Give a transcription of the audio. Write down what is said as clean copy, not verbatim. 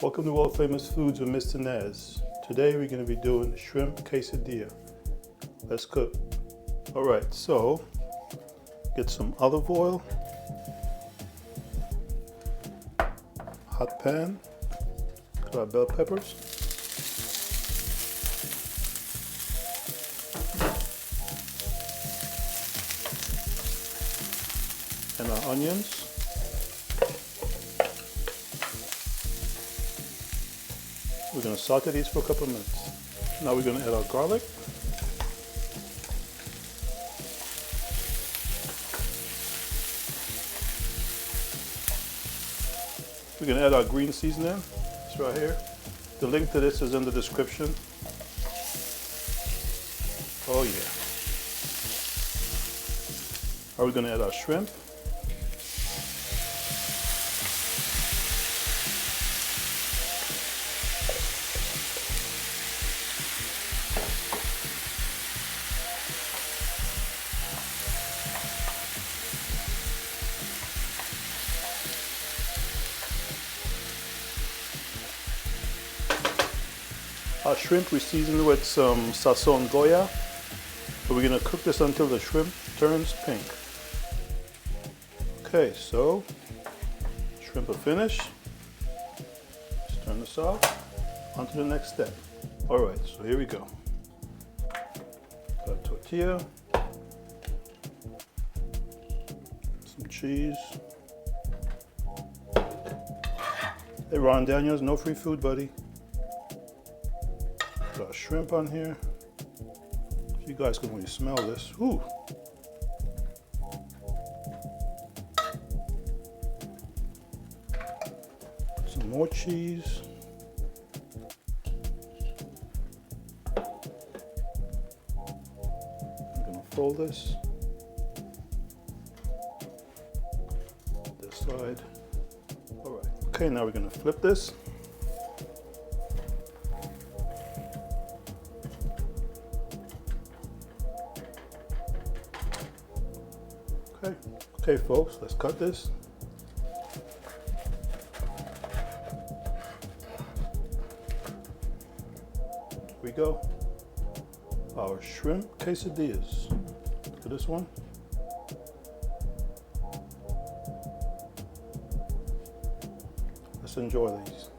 Welcome to World Famous Foods with Mr. Naz. Today we're going to be doing shrimp quesadilla. Let's cook. Alright, so get some olive oil, hot pan, got our bell peppers, and our onions. We're going to saute these for a couple of minutes. Now we're going to add our garlic. We're going to add our green seasoning. It's right here. The link to this is in the description. Oh yeah. Now we're going to add our shrimp. Our shrimp we season with some Sazon Goya. But we're going to cook this until the shrimp turns pink. Okay, so shrimp are finished. Let's turn this off. On to the next step. Alright, so here we go. Got a tortilla. Some cheese. Hey Ron Daniels, no free food, buddy. Got shrimp on here. If you guys can really smell this. Ooh. Some more cheese. I'm gonna fold this. This side. All right. Okay, now we're gonna flip this. Okay folks, let's cut this. Here we go. Our shrimp quesadillas. Look at this one. Let's enjoy these.